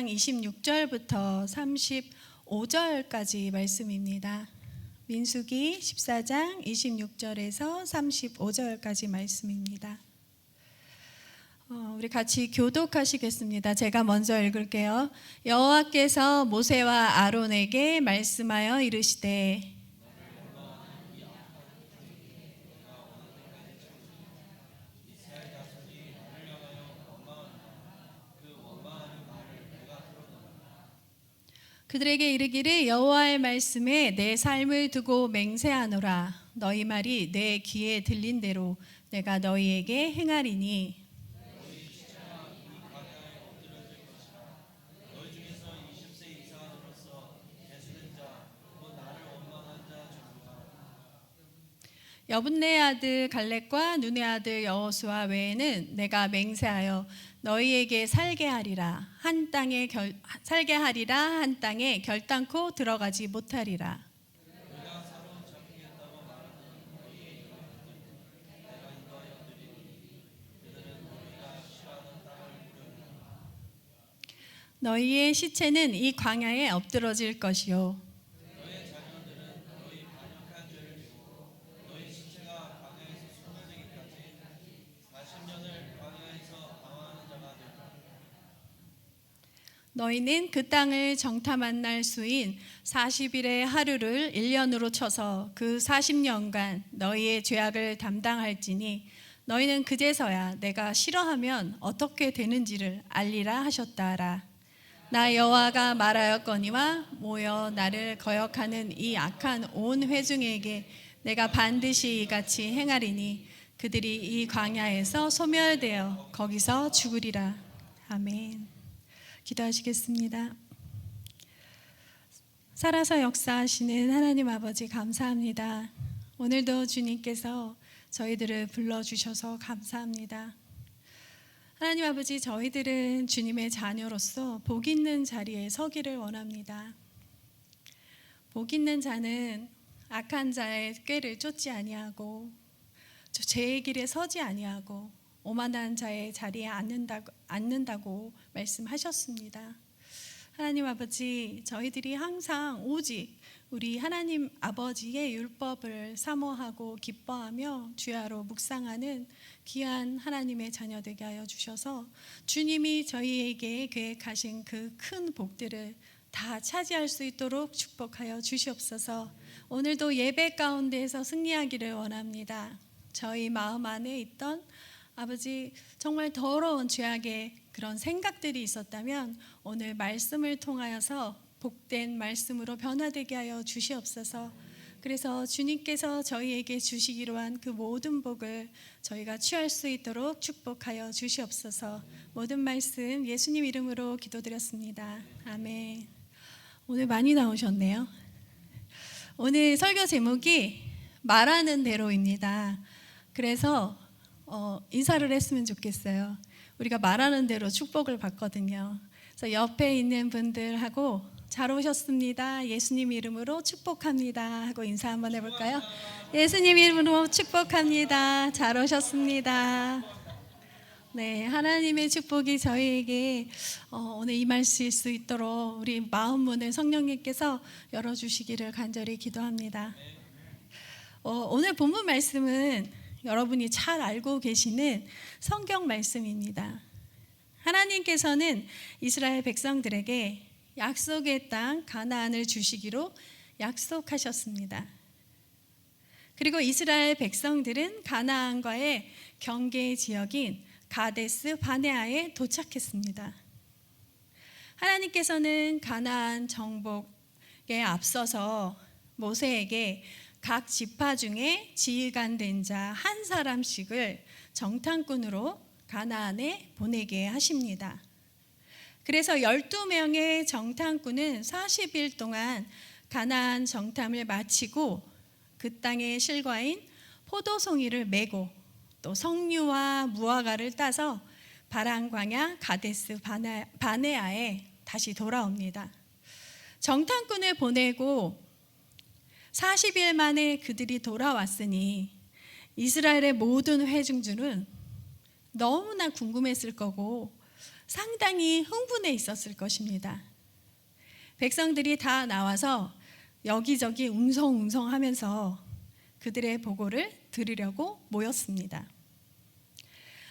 14장 26절부터 35절까지 말씀입니다. 민수기 14장 26절에서 35절까지 말씀입니다. 우리 같이 교독하시겠습니다. 제가 먼저 읽을게요. 여호와께서 모세와 아론에게 말씀하여 이르시되 그들에게 이르기를 여호와의 말씀에 내 삶을 두고 맹세하노라. 너희 말이 내 귀에 들린 대로 내가 너희에게 행하리니 여분네 아들 갈렙과 눈의 아들 여호수아 외에는 내가 맹세하여 너희에게 살게 하리라 한 땅에 결단코 들어가지 못하리라. 너희의 시체는 이 광야에 엎드러질 것이요 너희는 그 땅을 정탐한 날 수인 40일의 하루를 1년으로 쳐서 그 40년간 너희의 죄악을 담당할지니 너희는 그제서야 내가 싫어하면 어떻게 되는지를 알리라 하셨다라. 나 여호와가 말하였거니와 모여 나를 거역하는 이 악한 온 회중에게 내가 반드시 이같이 행하리니 그들이 이 광야에서 소멸되어 거기서 죽으리라. 아멘. 기도하시겠습니다. 살아서 역사하시는 하나님 아버지 감사합니다. 오늘도 주님께서 저희들을 불러주셔서 감사합니다. 하나님 아버지, 저희들은 주님의 자녀로서 복 있는 자리에 서기를 원합니다. 복 있는 자는 악한 자의 꾀를 쫓지 아니하고 죄의 길에 서지 아니하고 오만한 자의 자리에 앉는다고 말씀하셨습니다. 하나님 아버지, 저희들이 항상 오직 우리 하나님 아버지의 율법을 사모하고 기뻐하며 주야로 묵상하는 귀한 하나님의 자녀 되게 하여 주셔서 주님이 저희에게 계획하신 그 큰 복들을 다 차지할 수 있도록 축복하여 주시옵소서. 오늘도 예배 가운데에서 승리하기를 원합니다. 저희 마음 안에 있던 아버지 정말 더러운 죄악의 그런 생각들이 있었다면 오늘 말씀을 통하여서 복된 말씀으로 변화되게 하여 주시옵소서. 그래서 주님께서 저희에게 주시기로 한 그 모든 복을 저희가 취할 수 있도록 축복하여 주시옵소서. 모든 말씀 예수님 이름으로 기도드렸습니다. 아멘. 오늘 많이 나오셨네요. 오늘 설교 제목이 말하는 대로입니다. 그래서 인사를 했으면 좋겠어요. 우리가 말하는 대로 축복을 받거든요. 그래서 옆에 있는 분들하고 잘 오셨습니다. 예수님 이름으로 축복합니다 하고 인사 한번 해볼까요? 예수님 이름으로 축복합니다. 잘 오셨습니다. 네, 하나님의 축복이 저희에게 오늘 임하실 수 있도록 우리 마음 문을 성령님께서 열어주시기를 간절히 기도합니다. 오늘 본문 말씀은 여러분이 잘 알고 계시는 성경 말씀입니다. 하나님께서는 이스라엘 백성들에게 약속의 땅 가나안을 주시기로 약속하셨습니다. 그리고 이스라엘 백성들은 가나안과의 경계 지역인 가데스 바네아에 도착했습니다. 하나님께서는 가나안 정복에 앞서서 모세에게 각 지파 중에 지휘관 된 자 한 사람씩을 정탐꾼으로 가나안에 보내게 하십니다. 그래서 12명의 정탐꾼은 40일 동안 가나안 정탐을 마치고 그 땅의 실과인 포도송이를 메고 또 석류와 무화과를 따서 바란 광야 가데스 바네아에 다시 돌아옵니다. 정탐꾼을 보내고 40일 만에 그들이 돌아왔으니 이스라엘의 모든 회중들은 너무나 궁금했을 거고 상당히 흥분해 있었을 것입니다. 백성들이 다 나와서 여기저기 웅성웅성하면서 그들의 보고를 들으려고 모였습니다.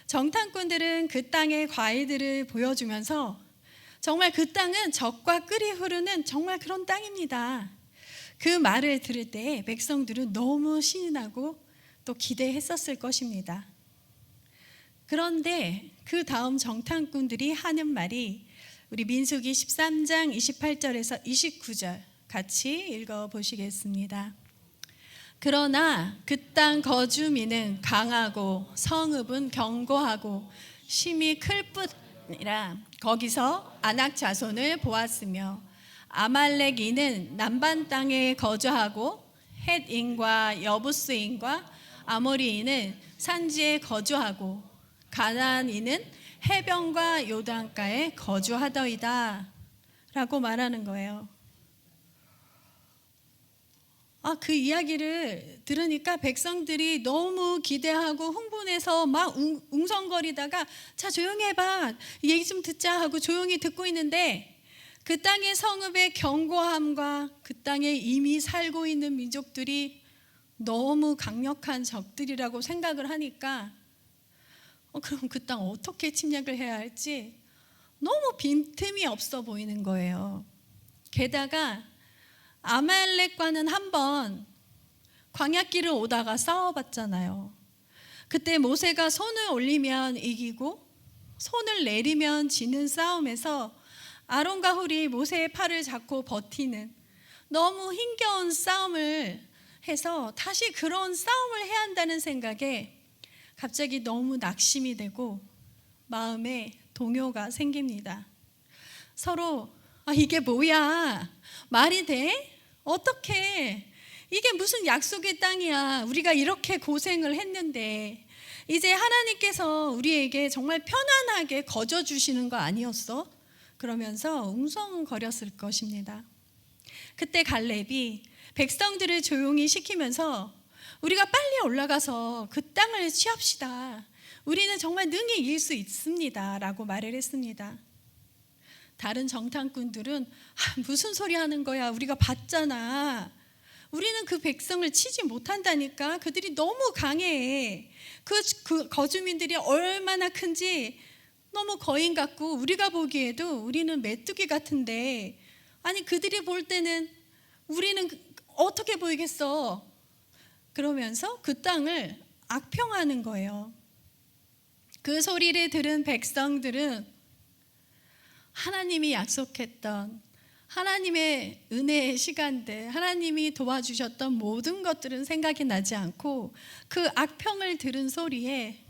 정탐꾼들은 그 땅의 과일들을 보여주면서 정말 그 땅은 젖과 꿀이 흐르는 정말 그런 땅입니다. 그 말을 들을 때 백성들은 너무 신이 나고 또 기대했었을 것입니다. 그런데 그 다음 정탐꾼들이 하는 말이 우리 민수기 13장 28절에서 29절 같이 읽어보시겠습니다. 그러나 그 땅 거주민은 강하고 성읍은 견고하고 심히 클 뿐이라 거기서 아낙 자손을 보았으며 아말렉인은 남반 땅에 거주하고 헷인과 여부스인과 아모리인은 산지에 거주하고 가나안인은 해변과 요단가에 거주하더이다 라고 말하는 거예요. 그 이야기를 들으니까 백성들이 너무 기대하고 흥분해서 막 웅성거리다가 자 조용히 해봐 얘기 좀 듣자 하고 조용히 듣고 있는데 그 땅의 성읍의 견고함과 그 땅에 이미 살고 있는 민족들이 너무 강력한 적들이라고 생각을 하니까 그럼 그 땅 어떻게 침략을 해야 할지 너무 빈틈이 없어 보이는 거예요. 게다가 아말렉과는 한번 광야길을 오다가 싸워봤잖아요. 그때 모세가 손을 올리면 이기고 손을 내리면 지는 싸움에서 아론과 훌이 모세의 팔을 잡고 버티는 너무 힘겨운 싸움을 해서 다시 그런 싸움을 해야 한다는 생각에 갑자기 너무 낙심이 되고 마음에 동요가 생깁니다. 서로 이게 뭐야? 말이 돼? 어떻게? 이게 무슨 약속의 땅이야? 우리가 이렇게 고생을 했는데 이제 하나님께서 우리에게 정말 편안하게 거저 주시는 거 아니었어? 그러면서 웅성거렸을 것입니다. 그때 갈렙이 백성들을 조용히 시키면서 우리가 빨리 올라가서 그 땅을 취합시다. 우리는 정말 능히 이길 수 있습니다 라고 말을 했습니다. 다른 정탐꾼들은 무슨 소리 하는 거야? 우리가 봤잖아. 우리는 그 백성을 치지 못한다니까. 그들이 너무 강해. 그 거주민들이 얼마나 큰지 너무 거인 같고 우리가 보기에도 우리는 메뚜기 같은데 아니 그들이 볼 때는 우리는 어떻게 보이겠어? 그러면서 그 땅을 악평하는 거예요. 그 소리를 들은 백성들은 하나님이 약속했던 하나님의 은혜의 시간들, 하나님이 도와주셨던 모든 것들은 생각이 나지 않고 그 악평을 들은 소리에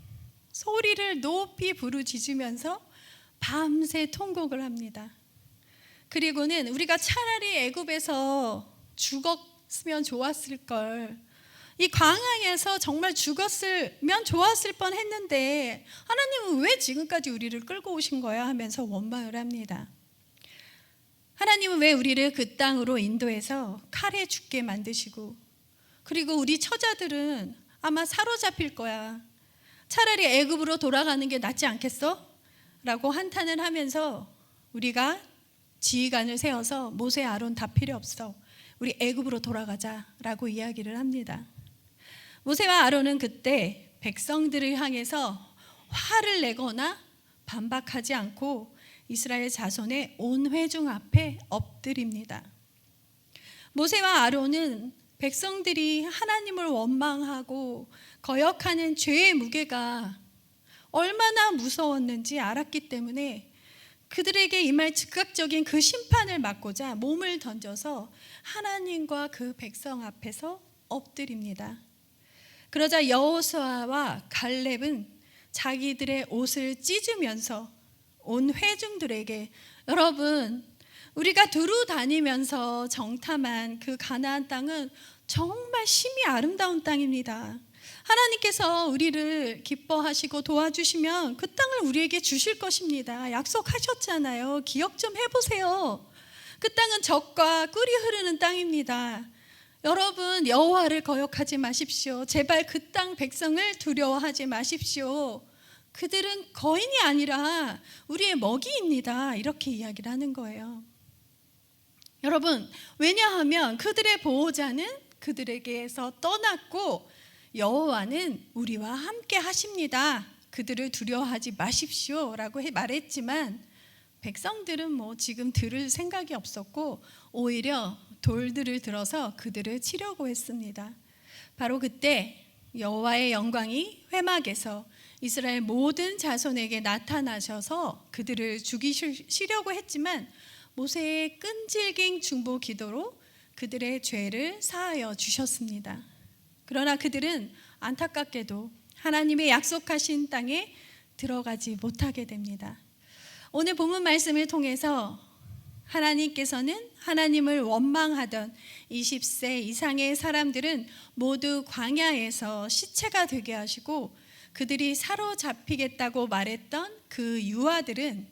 소리를 높이 부르짖으면서 밤새 통곡을 합니다. 그리고는 우리가 차라리 애굽에서 죽었으면 좋았을 걸, 이 광야에서 정말 죽었으면 좋았을 뻔했는데 하나님은 왜 지금까지 우리를 끌고 오신 거야 하면서 원망을 합니다. 하나님은 왜 우리를 그 땅으로 인도해서 칼에 죽게 만드시고 그리고 우리 처자들은 아마 사로잡힐 거야. 차라리 애굽으로 돌아가는 게 낫지 않겠어? 라고 한탄을 하면서 우리가 지휘관을 세워서 모세, 아론 다 필요 없어. 우리 애굽으로 돌아가자 라고 이야기를 합니다. 모세와 아론은 그때 백성들을 향해서 화를 내거나 반박하지 않고 이스라엘 자손의 온 회중 앞에 엎드립니다. 모세와 아론은 백성들이 하나님을 원망하고 거역하는 죄의 무게가 얼마나 무서웠는지 알았기 때문에 그들에게 임할 즉각적인 그 심판을 막고자 몸을 던져서 하나님과 그 백성 앞에서 엎드립니다. 그러자 여호수아와 갈렙은 자기들의 옷을 찢으면서 온 회중들에게 여러분, 우리가 두루 다니면서 정탐한 그 가나안 땅은 정말 심히 아름다운 땅입니다. 하나님께서 우리를 기뻐하시고 도와주시면 그 땅을 우리에게 주실 것입니다. 약속하셨잖아요. 기억 좀 해보세요. 그 땅은 젖과 꿀이 흐르는 땅입니다. 여러분, 여호와를 거역하지 마십시오. 제발 그 땅 백성을 두려워하지 마십시오. 그들은 거인이 아니라 우리의 먹이입니다. 이렇게 이야기를 하는 거예요. 여러분, 왜냐하면 그들의 보호자는 그들에게서 떠났고 여호와는 우리와 함께 하십니다. 그들을 두려워하지 마십시오 라고 말했지만 백성들은 지금 들을 생각이 없었고 오히려 돌들을 들어서 그들을 치려고 했습니다. 바로 그때 여호와의 영광이 회막에서 이스라엘 모든 자손에게 나타나셔서 그들을 죽이시려고 했지만 모세의 끈질긴 중보 기도로 그들의 죄를 사하여 주셨습니다. 그러나 그들은 안타깝게도 하나님의 약속하신 땅에 들어가지 못하게 됩니다. 오늘 본문 말씀을 통해서 하나님께서는 하나님을 원망하던 20세 이상의 사람들은 모두 광야에서 시체가 되게 하시고 그들이 사로잡히겠다고 말했던 그 유아들은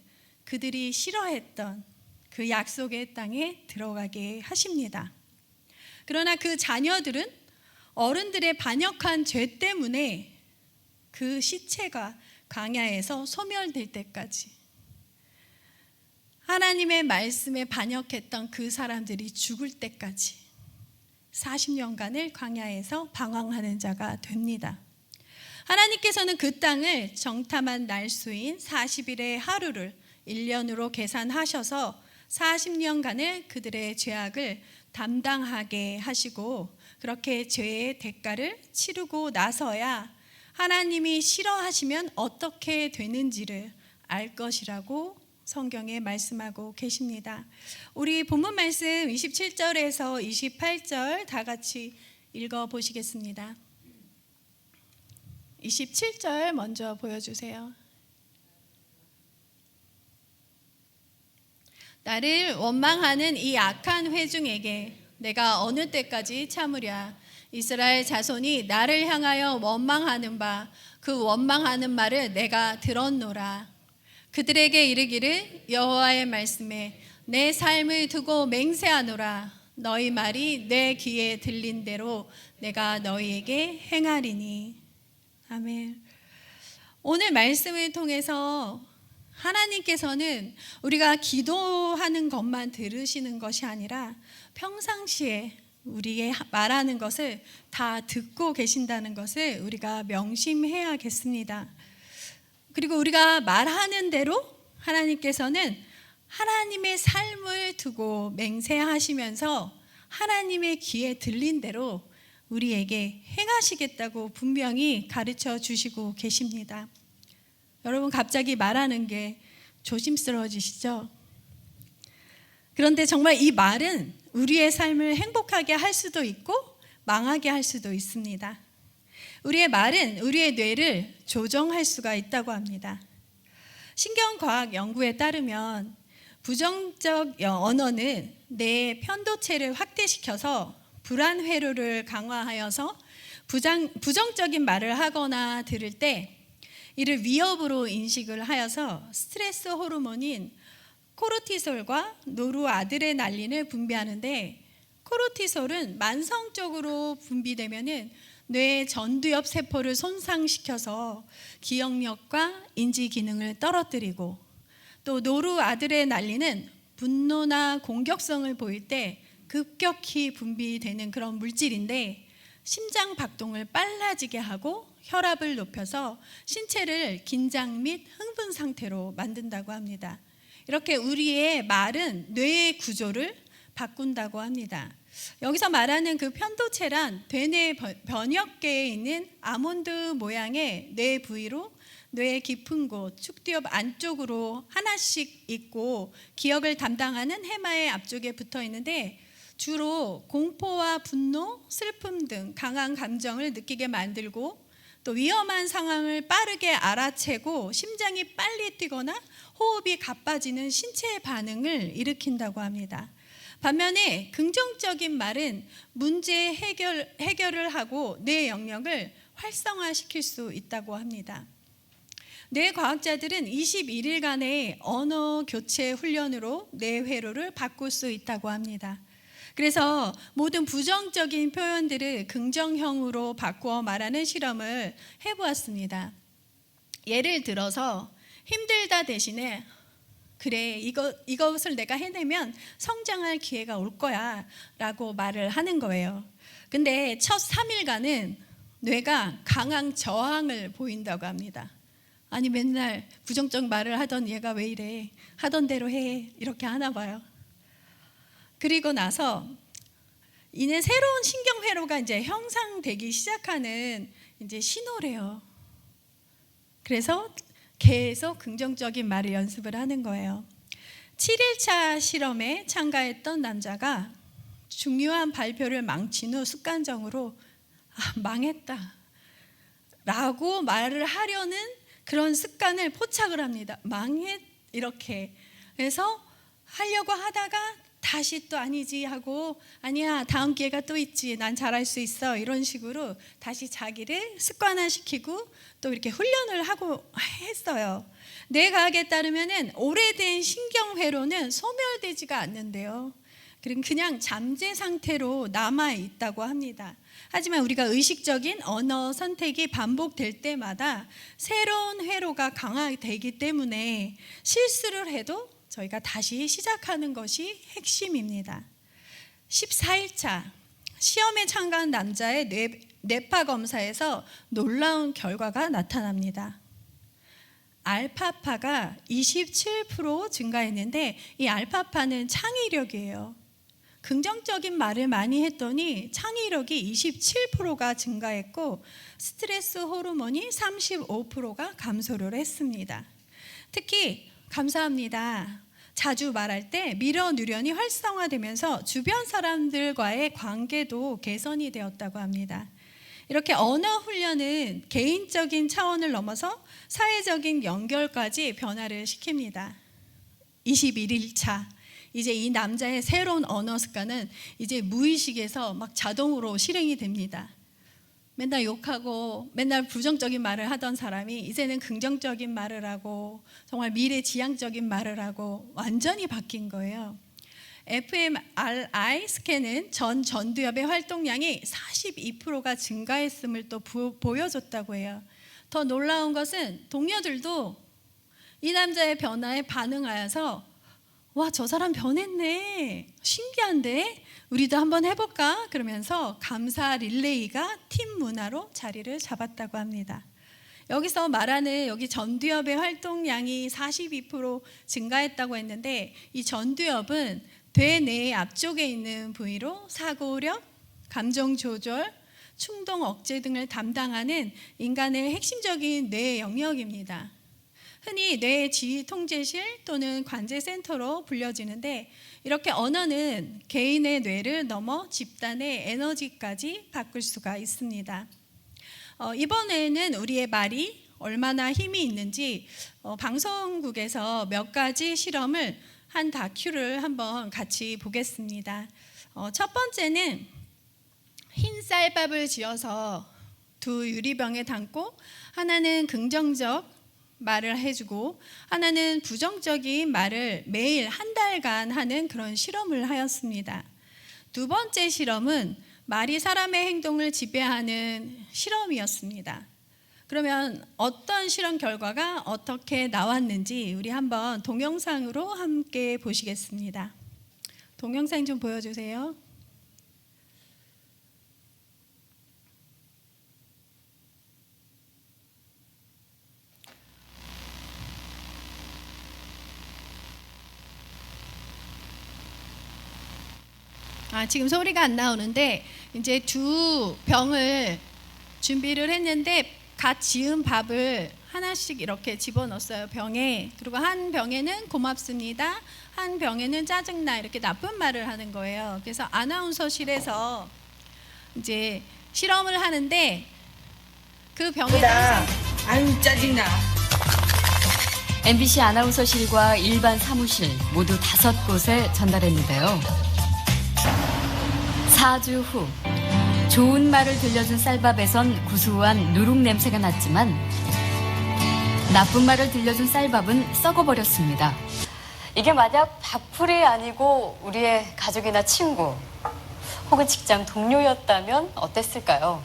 그들이 싫어했던 그 약속의 땅에 들어가게 하십니다. 그러나 그 자녀들은 어른들의 반역한 죄 때문에 그 시체가 광야에서 소멸될 때까지 하나님의 말씀에 반역했던 그 사람들이 죽을 때까지 40년간을 광야에서 방황하는 자가 됩니다. 하나님께서는 그 땅을 정탐한 날수인 40일의 하루를 1년으로 계산하셔서 40년간을 그들의 죄악을 담당하게 하시고 그렇게 죄의 대가를 치르고 나서야 하나님이 싫어하시면 어떻게 되는지를 알 것이라고 성경에 말씀하고 계십니다. 우리 본문 말씀 27절에서 28절 다 같이 읽어보시겠습니다. 27절 먼저 보여주세요. 나를 원망하는 이 악한 회중에게 내가 어느 때까지 참으랴. 이스라엘 자손이 나를 향하여 원망하는 바 그 원망하는 말을 내가 들었노라. 그들에게 이르기를 여호와의 말씀에 내 삶을 두고 맹세하노라. 너희 말이 내 귀에 들린 대로 내가 너희에게 행하리니. 아멘. 오늘 말씀을 통해서 하나님께서는 우리가 기도하는 것만 들으시는 것이 아니라 평상시에 우리의 말하는 것을 다 듣고 계신다는 것을 우리가 명심해야겠습니다. 그리고 우리가 말하는 대로 하나님께서는 하나님의 삶을 두고 맹세하시면서 하나님의 귀에 들린 대로 우리에게 행하시겠다고 분명히 가르쳐 주시고 계십니다. 여러분, 갑자기 말하는 게 조심스러워지시죠? 그런데 정말 이 말은 우리의 삶을 행복하게 할 수도 있고 망하게 할 수도 있습니다. 우리의 말은 우리의 뇌를 조정할 수가 있다고 합니다. 신경과학 연구에 따르면 부정적 언어는 뇌의 편도체를 확대시켜서 불안 회로를 강화하여서 부정적인 말을 하거나 들을 때 이를 위협으로 인식을 하여서 스트레스 호르몬인 코르티솔과 노르아드레날린을 분비하는데 코르티솔은 만성적으로 분비되면은 뇌의 전두엽 세포를 손상시켜서 기억력과 인지 기능을 떨어뜨리고 또 노르아드레날린은 분노나 공격성을 보일 때 급격히 분비되는 그런 물질인데 심장 박동을 빨라지게 하고 혈압을 높여서 신체를 긴장 및 흥분 상태로 만든다고 합니다. 이렇게 우리의 말은 뇌의 구조를 바꾼다고 합니다. 여기서 말하는 그 편도체란 대뇌 변역계에 있는 아몬드 모양의 뇌 부위로 뇌의 깊은 곳, 축두엽 안쪽으로 하나씩 있고 기억을 담당하는 해마의 앞쪽에 붙어 있는데 주로 공포와 분노, 슬픔 등 강한 감정을 느끼게 만들고 또 위험한 상황을 빠르게 알아채고 심장이 빨리 뛰거나 호흡이 가빠지는 신체 반응을 일으킨다고 합니다. 반면에 긍정적인 말은 문제 해결을 하고 뇌 영역을 활성화시킬 수 있다고 합니다. 뇌 과학자들은 21일간의 언어 교체 훈련으로 뇌 회로를 바꿀 수 있다고 합니다. 그래서 모든 부정적인 표현들을 긍정형으로 바꾸어 말하는 실험을 해보았습니다. 예를 들어서 힘들다 대신에 그래 이것을 내가 해내면 성장할 기회가 올 거야 라고 말을 하는 거예요. 근데 첫 3일간은 뇌가 강한 저항을 보인다고 합니다. 아니 맨날 부정적 말을 하던 얘가 왜 이래, 하던 대로 해, 이렇게 하나 봐요. 그리고 나서 이는 새로운 신경회로가 이제 형성되기 시작하는 이제 신호래요. 그래서 계속 긍정적인 말을 연습을 하는 거예요. 7일차 실험에 참가했던 남자가 중요한 발표를 망친 후 습관적으로 망했다 라고 말을 하려는 그런 습관을 포착을 합니다. 이렇게. 그래서 하려고 하다가 다시 또 아니지 하고 아니야 다음 기회가 또 있지, 난 잘할 수 있어, 이런 식으로 다시 자기를 습관화시키고 또 이렇게 훈련을 하고 했어요. 뇌 과학에 따르면은 오래된 신경회로는 소멸되지가 않는데요, 그냥 잠재 상태로 남아 있다고 합니다. 하지만 우리가 의식적인 언어 선택이 반복될 때마다 새로운 회로가 강화되기 때문에 실수를 해도 저희가 다시 시작하는 것이 핵심입니다. 14일차 시험에 참가한 남자의 뇌파 검사에서 놀라운 결과가 나타납니다. 알파파가 27% 증가했는데 이 알파파는 창의력이에요. 긍정적인 말을 많이 했더니 창의력이 27%가 증가했고 스트레스 호르몬이 35%가 감소를 했습니다. 특히 감사합니다 자주 말할 때 미러 뉴런이 활성화되면서 주변 사람들과의 관계도 개선이 되었다고 합니다. 이렇게 언어 훈련은 개인적인 차원을 넘어서 사회적인 연결까지 변화를 시킵니다. 21일차 이제 이 남자의 새로운 언어 습관은 이제 무의식에서 막 자동으로 실행이 됩니다. 맨날 욕하고 맨날 부정적인 말을 하던 사람이 이제는 긍정적인 말을 하고 정말 미래지향적인 말을 하고 완전히 바뀐 거예요. fMRI 스캔은 전 전두엽의 활동량이 42%가 증가했음을 또 보여줬다고 해요. 더 놀라운 것은 동료들도 이 남자의 변화에 반응하여서 와, 저 사람 변했네, 신기한데 우리도 한번 해볼까? 그러면서 감사 릴레이가 팀 문화로 자리를 잡았다고 합니다. 여기서 말하는 여기 전두엽의 활동량이 42% 증가했다고 했는데 이 전두엽은 뇌 앞쪽에 있는 부위로 사고력, 감정 조절, 충동 억제 등을 담당하는 인간의 핵심적인 뇌 영역입니다. 흔히 뇌 지휘 통제실 또는 관제센터로 불려지는데 이렇게 언어는 개인의 뇌를 넘어 집단의 에너지까지 바꿀 수가 있습니다. 이번에는 우리의 말이 얼마나 힘이 있는지 방송국에서 몇 가지 실험을 한 다큐를 한번 같이 보겠습니다. 첫 번째는 흰 쌀밥을 지어서 두 유리병에 담고 하나는 긍정적 말을 해주고 하나는 부정적인 말을 매일 한 달간 하는 그런 실험을 하였습니다. 두 번째 실험은 말이 사람의 행동을 지배하는 실험이었습니다. 그러면 어떤 실험 결과가 어떻게 나왔는지 우리 한번 동영상으로 함께 보시겠습니다. 동영상 좀 보여주세요. 지금 소리가 안 나오는데 이제 두 병을 준비를 했는데 갓 지은 밥을 하나씩 이렇게 집어넣었어요, 병에. 그리고 한 병에는 고맙습니다, 한 병에는 짜증나, 이렇게 나쁜 말을 하는 거예요. 그래서 아나운서실에서 이제 실험을 하는데 그 병에다 아유 짜증나. MBC 아나운서실과 일반 사무실 모두 5곳에 전달했는데요. 4주 후 좋은 말을 들려준 쌀밥에선 구수한 누룩 냄새가 났지만 나쁜 말을 들려준 쌀밥은 썩어버렸습니다. 이게 만약 밥풀이 아니고 우리의 가족이나 친구 혹은 직장 동료였다면 어땠을까요?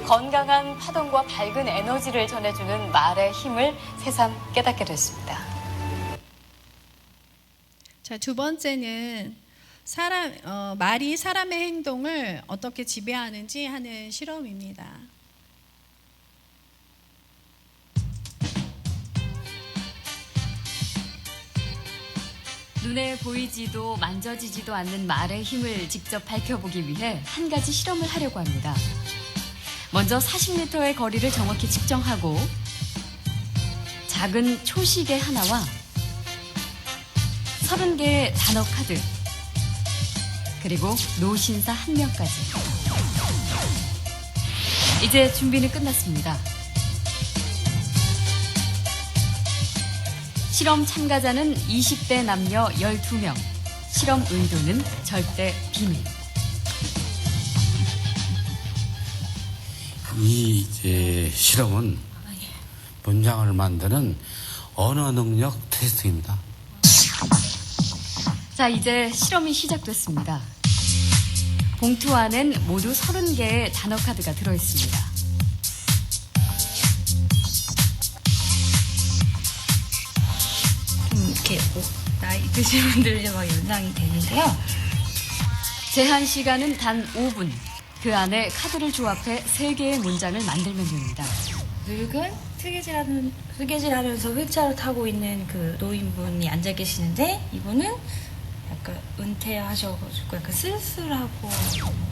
건강한 파동과 밝은 에너지를 전해주는 말의 힘을 새삼 깨닫게 됐습니다. 자, 두 번째는 말이 사람의 행동을 어떻게 지배하는지 하는 실험입니다. 눈에 보이지도 만져지지도 않는 말의 힘을 직접 밝혀보기 위해 한 가지 실험을 하려고 합니다. 먼저 40m의 거리를 정확히 측정하고 작은 초시계 하나와 30개의 단어 카드 그리고 노신사 1명까지. 이제 준비는 끝났습니다. 실험 참가자는 20대 남녀 12명. 실험 의도는 절대 비밀. 이 실험은 문장을 만드는 언어 능력 테스트입니다. 자, 이제 실험이 시작됐습니다. 봉투 안엔 모두 30개의 단어 카드가 들어있습니다. 이렇게 나이 드신 분들이 막 연상이 되는데요. 제한 시간은 단 5분. 그 안에 카드를 조합해 3개의 문장을 만들면 됩니다. 늙은 뜨개질하면서 휠체어를 타고 있는 그 노인분이 앉아 계시는데 이분은 약간 은퇴하셔가지고 약간 쓸쓸하고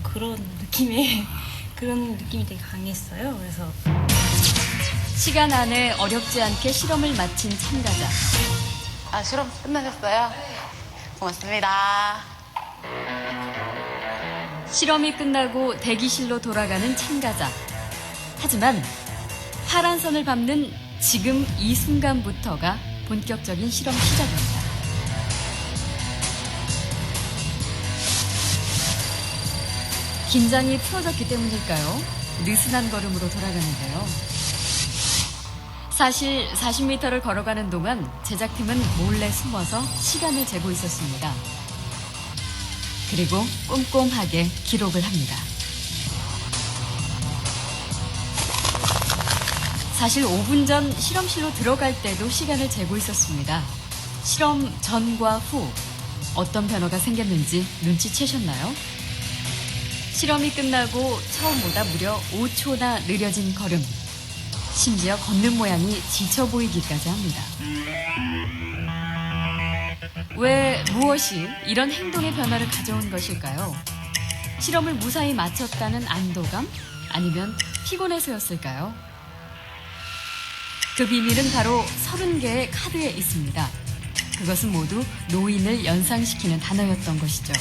그런 느낌이 되게 강했어요. 그래서 시간 안에 어렵지 않게 실험을 마친 참가자. 실험 끝나셨어요? 고맙습니다. 실험이 끝나고 대기실로 돌아가는 참가자. 하지만 파란 선을 밟는 지금 이 순간부터가 본격적인 실험 시작입니다. 긴장이 풀어졌기 때문일까요? 느슨한 걸음으로 돌아가는데요. 사실 40m를 걸어가는 동안 제작팀은 몰래 숨어서 시간을 재고 있었습니다. 그리고 꼼꼼하게 기록을 합니다. 사실 5분 전 실험실로 들어갈 때도 시간을 재고 있었습니다. 실험 전과 후 어떤 변화가 생겼는지 눈치채셨나요? 실험이 끝나고 처음보다 무려 5초나 느려진 걸음. 심지어 걷는 모양이 지쳐 보이기까지 합니다. 왜 무엇이 이런 행동의 변화를 가져온 것일까요? 실험을 무사히 마쳤다는 안도감? 아니면 피곤해서였을까요? 그 비밀은 바로 30개의 카드에 있습니다. 그것은 모두 노인을 연상시키는 단어였던 것이죠.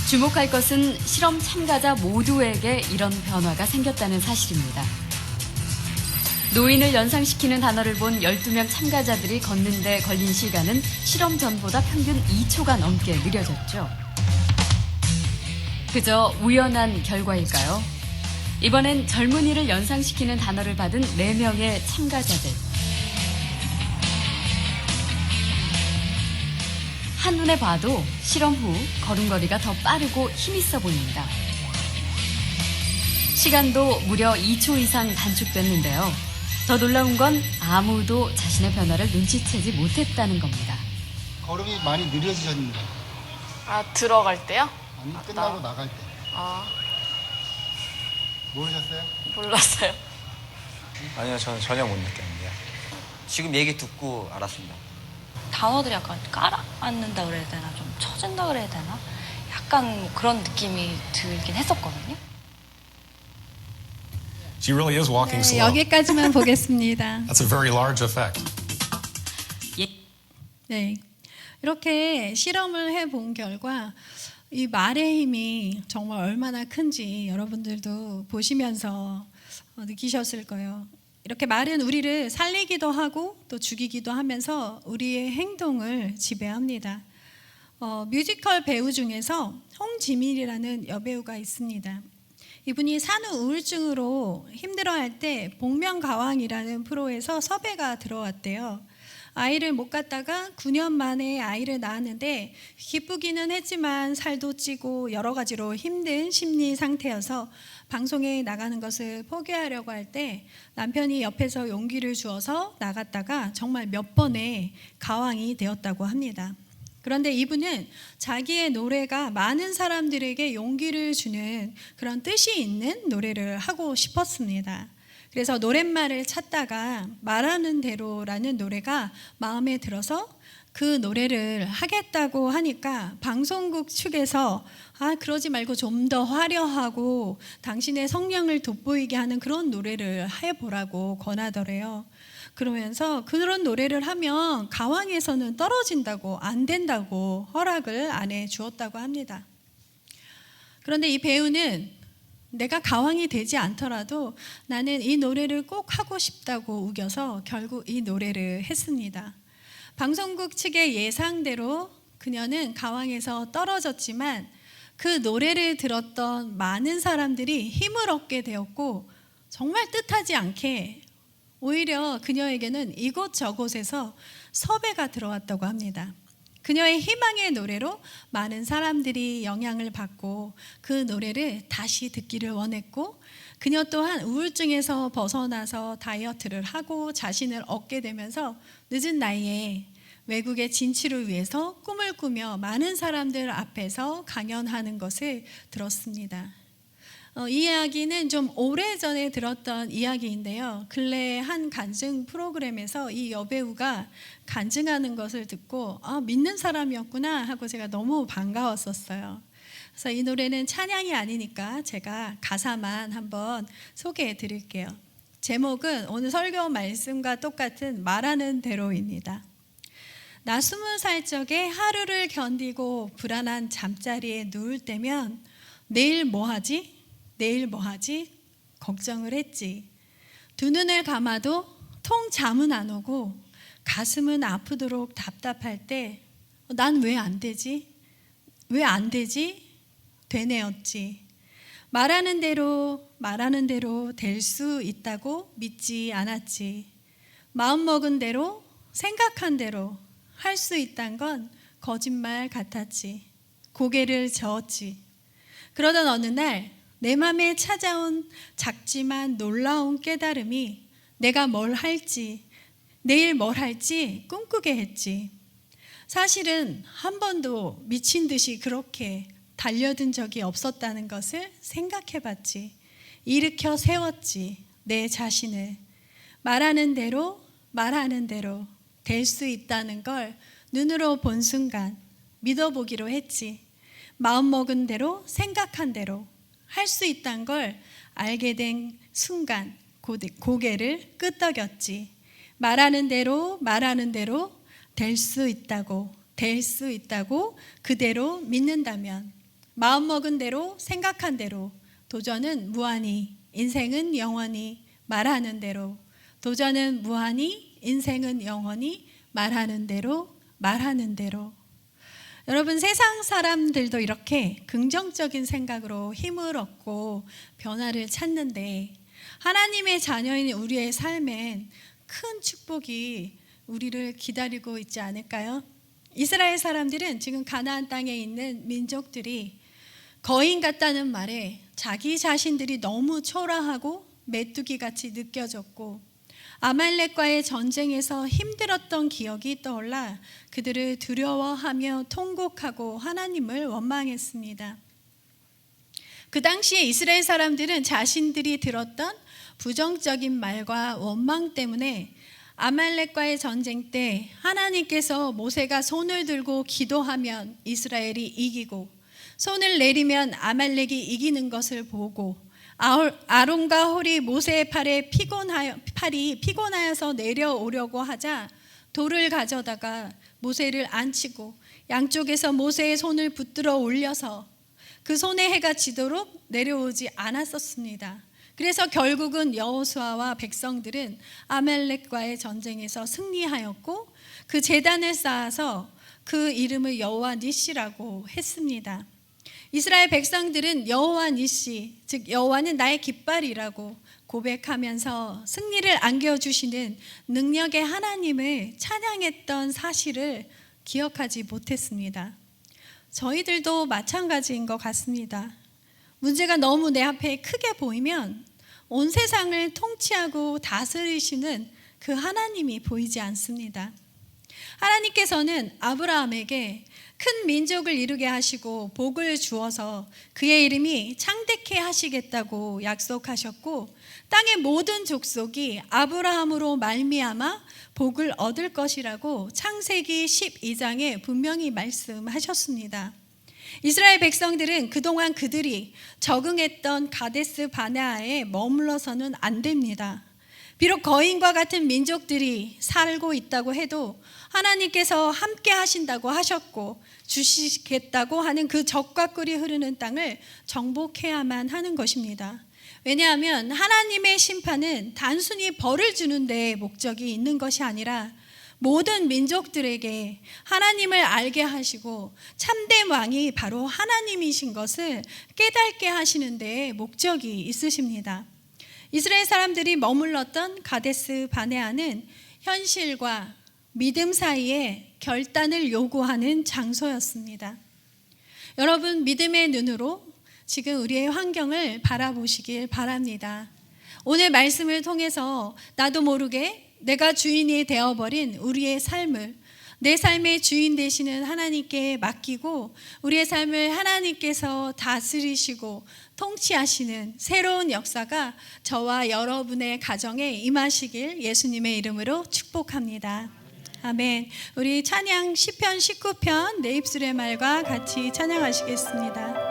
주목할 것은 실험 참가자 모두에게 이런 변화가 생겼다는 사실입니다. 노인을 연상시키는 단어를 본 12명 참가자들이 걷는 데 걸린 시간은 실험 전보다 평균 2초가 넘게 느려졌죠. 그저 우연한 결과일까요? 이번엔 젊은이를 연상시키는 단어를 받은 4명의 참가자들. 한눈에 봐도 실험 후 걸음걸이가 더 빠르고 힘있어 보입니다. 시간도 무려 2초 이상 단축됐는데요. 더 놀라운 건 아무도 자신의 변화를 눈치채지 못했다는 겁니다. 걸음이 많이 느려지셨는데. 들어갈 때요? 아니, 끝나고 나갈 때. 모르셨어요? 몰랐어요. 아니요, 저는 전혀 못 느꼈는데요. 지금 얘기 듣고 알았습니다. 단어들이 약간 깔아앉는다 그래야 되나 좀 처진다 그래야 되나 약간 뭐 그런 느낌이 들긴 했었거든요. She really is walking 네, slow. 여기까지만 보겠습니다. That's a very large effect. 네, 이렇게 실험을 해본 결과 이 말의 힘이 정말 얼마나 큰지 여러분들도 보시면서 느끼셨을 거예요. 이렇게 말은 우리를 살리기도 하고 또 죽이기도 하면서 우리의 행동을 지배합니다. 뮤지컬 배우 중에서 홍지민이라는 여배우가 있습니다. 이분이 산후 우울증으로 힘들어할 때 복면가왕이라는 프로에서 섭외가 들어왔대요. 아이를 못 갖다가 9년 만에 아이를 낳았는데 기쁘기는 했지만 살도 찌고 여러 가지로 힘든 심리 상태여서 방송에 나가는 것을 포기하려고 할 때 남편이 옆에서 용기를 주어서 나갔다가 정말 몇 번의 가왕이 되었다고 합니다. 그런데 이분은 자기의 노래가 많은 사람들에게 용기를 주는 그런 뜻이 있는 노래를 하고 싶었습니다. 그래서 노랫말을 찾다가 말하는 대로라는 노래가 마음에 들어서 그 노래를 하겠다고 하니까 방송국 측에서 그러지 말고 좀 더 화려하고 당신의 성량을 돋보이게 하는 그런 노래를 해보라고 권하더래요. 그러면서 그런 노래를 하면 가왕에서는 떨어진다고, 안 된다고 허락을 안 해 주었다고 합니다. 그런데 이 배우는 내가 가왕이 되지 않더라도 나는 이 노래를 꼭 하고 싶다고 우겨서 결국 이 노래를 했습니다. 방송국 측의 예상대로 그녀는 가왕에서 떨어졌지만 그 노래를 들었던 많은 사람들이 힘을 얻게 되었고 정말 뜻하지 않게 오히려 그녀에게는 이곳저곳에서 섭외가 들어왔다고 합니다. 그녀의 희망의 노래로 많은 사람들이 영향을 받고 그 노래를 다시 듣기를 원했고 그녀 또한 우울증에서 벗어나서 다이어트를 하고 자신을 얻게 되면서 늦은 나이에 외국의 진출을 위해서 꿈을 꾸며 많은 사람들 앞에서 강연하는 것을 들었습니다. 이 이야기는 좀 오래전에 들었던 이야기인데요. 근래에 한 간증 프로그램에서 이 여배우가 간증하는 것을 듣고 믿는 사람이었구나 하고 제가 너무 반가웠었어요. 그래서 이 노래는 찬양이 아니니까 제가 가사만 한번 소개해 드릴게요. 제목은 오늘 설교 말씀과 똑같은 말하는 대로입니다. 나 20살 적에 하루를 견디고 불안한 잠자리에 누울 때면 내일 뭐 하지? 내일 뭐 하지? 걱정을 했지. 두 눈을 감아도 통 잠은 안 오고 가슴은 아프도록 답답할 때 난 왜 안 되지? 왜 안 되지? 되뇌었지. 말하는 대로 될 수 있다고 믿지 않았지. 마음먹은 대로 생각한 대로 할 수 있단 건 거짓말 같았지. 고개를 저었지. 그러던 어느 날 내 맘에 찾아온 작지만 놀라운 깨달음이 내가 뭘 할지, 내일 뭘 할지 꿈꾸게 했지. 사실은 한 번도 미친 듯이 그렇게 달려든 적이 없었다는 것을 생각해 봤지. 일으켜 세웠지, 내 자신을. 말하는 대로 될 수 있다는 걸 눈으로 본 순간 믿어보기로 했지. 마음먹은 대로 생각한 대로 할 수 있다는 걸 알게 된 순간 고개를 끄덕였지. 말하는 대로 될 수 있다고 그대로 믿는다면 마음먹은 대로 생각한 대로 도전은 무한히 인생은 영원히 말하는 대로 도전은 무한히 인생은 영원히 말하는 대로 여러분 세상 사람들도 이렇게 긍정적인 생각으로 힘을 얻고 변화를 찾는데 하나님의 자녀인 우리의 삶엔 큰 축복이 우리를 기다리고 있지 않을까요? 이스라엘 사람들은 지금 가나안 땅에 있는 민족들이 거인 같다는 말에 자기 자신들이 너무 초라하고 메뚜기같이 느껴졌고 아말렉과의 전쟁에서 힘들었던 기억이 떠올라 그들을 두려워하며 통곡하고 하나님을 원망했습니다. 그 당시에 이스라엘 사람들은 자신들이 들었던 부정적인 말과 원망 때문에 아말렉과의 전쟁 때 하나님께서 모세가 손을 들고 기도하면 이스라엘이 이기고 손을 내리면 아말렉이 이기는 것을 보고 아론과 홀이 모세의 팔이 피곤하여서 내려오려고 하자 돌을 가져다가 모세를 앉히고 양쪽에서 모세의 손을 붙들어 올려서 그 손에 해가 지도록 내려오지 않았었습니다. 그래서 결국은 여호수아와 백성들은 아말렉과의 전쟁에서 승리하였고 그 제단을 쌓아서 그 이름을 여호와 니시라고 했습니다. 이스라엘 백성들은 여호와 니시, 즉 여호와는 나의 깃발이라고 고백하면서 승리를 안겨주시는 능력의 하나님을 찬양했던 사실을 기억하지 못했습니다. 저희들도 마찬가지인 것 같습니다. 문제가 너무 내 앞에 크게 보이면 온 세상을 통치하고 다스리시는 그 하나님이 보이지 않습니다. 하나님께서는 아브라함에게 큰 민족을 이루게 하시고 복을 주어서 그의 이름이 창대케 하시겠다고 약속하셨고 땅의 모든 족속이 아브라함으로 말미암아 복을 얻을 것이라고 창세기 12장에 분명히 말씀하셨습니다. 이스라엘 백성들은 그동안 그들이 적응했던 가데스 바네아에 머물러서는 안 됩니다. 비록 거인과 같은 민족들이 살고 있다고 해도 하나님께서 함께 하신다고 하셨고 주시겠다고 하는 그 적과 꿀이 흐르는 땅을 정복해야만 하는 것입니다. 왜냐하면 하나님의 심판은 단순히 벌을 주는 데 목적이 있는 것이 아니라 모든 민족들에게 하나님을 알게 하시고 참된 왕이 바로 하나님이신 것을 깨닫게 하시는 데에 목적이 있으십니다. 이스라엘 사람들이 머물렀던 가데스 바네아는 현실과 믿음 사이에 결단을 요구하는 장소였습니다. 여러분, 믿음의 눈으로 지금 우리의 환경을 바라보시길 바랍니다. 오늘 말씀을 통해서 나도 모르게 내가 주인이 되어버린 우리의 삶을 내 삶의 주인 되시는 하나님께 맡기고 우리의 삶을 하나님께서 다스리시고 통치하시는 새로운 역사가 저와 여러분의 가정에 임하시길 예수님의 이름으로 축복합니다. 아멘. 우리 찬양 시편 19편 내 입술의 말과 같이 찬양하시겠습니다.